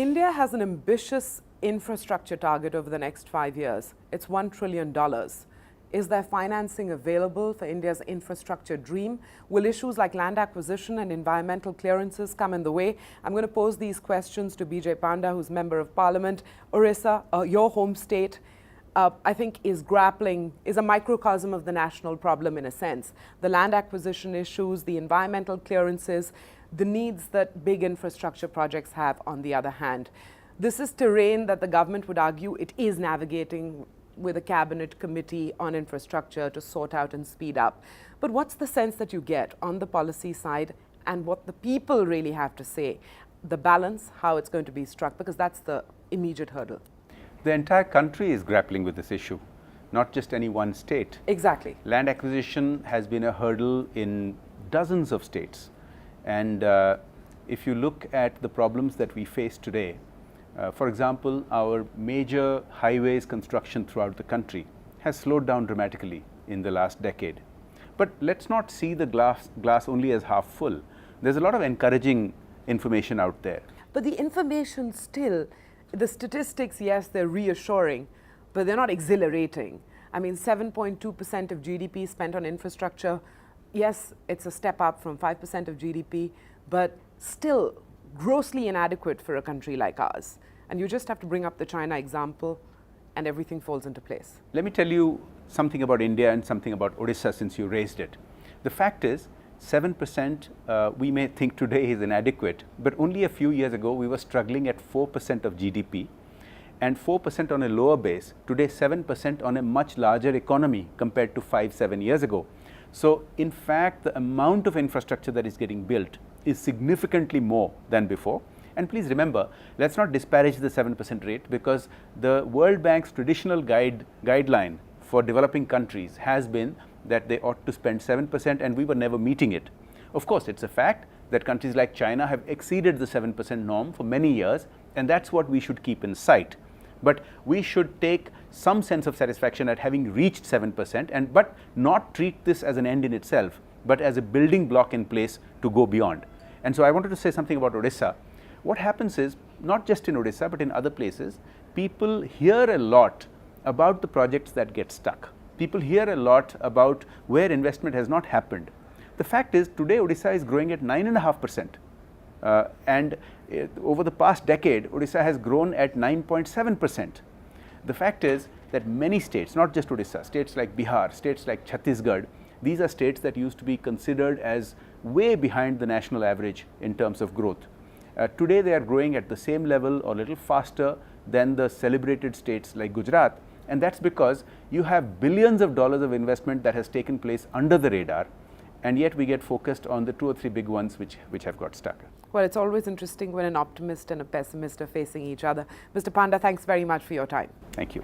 India has an ambitious infrastructure target over the next 5 years. It's $1 trillion. Is there financing available for India's infrastructure dream? Will issues like land acquisition and environmental clearances come in the way? I'm going to pose these questions to BJ Panda, who's Member of Parliament. Orissa, your home state, I think is a microcosm of the national problem in a sense. The land acquisition issues, the environmental clearances, the needs that big infrastructure projects have on the other hand. This is terrain that the government would argue it is navigating with a cabinet committee on infrastructure to sort out and speed up. But what's the sense that you get on the policy side and what the people really have to say? The balance, how it's going to be struck, because that's the immediate hurdle. The entire country is grappling with this issue, not just any one state. Exactly. Land acquisition has been a hurdle in dozens of states. And if you look at the problems that we face today, for example, our major highways construction throughout the country has slowed down dramatically in the last decade. But let's not see the glass only as half full. There's a lot of encouraging information out there. But the information still, the statistics, yes, they're reassuring, but they're not exhilarating. I mean, 7.2% of GDP spent on infrastructure. Yes, it's a step up from 5% of GDP, but still grossly inadequate for a country like ours. And you just have to bring up the China example and everything falls into place. Let me tell you something about India and something about Odisha since you raised it. The fact is, 7% we may think today is inadequate, but only a few years ago we were struggling at 4% of GDP and 4% on a lower base, today 7% on a much larger economy compared to 5-7 years ago. So in fact, the amount of infrastructure that is getting built is significantly more than before. And please remember, let's not disparage the 7% rate, because the World Bank's traditional guideline for developing countries has been that they ought to spend 7%, and we were never meeting it. Of course, it's a fact that countries like China have exceeded the 7% norm for many years, and that's what we should keep in sight. But we should take some sense of satisfaction at having reached 7%, but not treat this as an end in itself, but as a building block in place to go beyond. And so I wanted to say something about Odisha. What happens is, not just in Odisha, but in other places, people hear a lot about the projects that get stuck. People hear a lot about where investment has not happened. The fact is, today Odisha is growing at 9.5%. And over the past decade, Odisha has grown at 9.7%. The fact is that many states, not just Odisha, states like Bihar, states like Chhattisgarh, these are states that used to be considered as way behind the national average in terms of growth. Today they are growing at the same level or a little faster than the celebrated states like Gujarat, and that's because you have billions of dollars of investment that has taken place under the radar, and yet we get focused on the 2 or 3 big ones which have got stuck. Well, it's always interesting when an optimist and a pessimist are facing each other. Mr. Panda, thanks very much for your time. Thank you.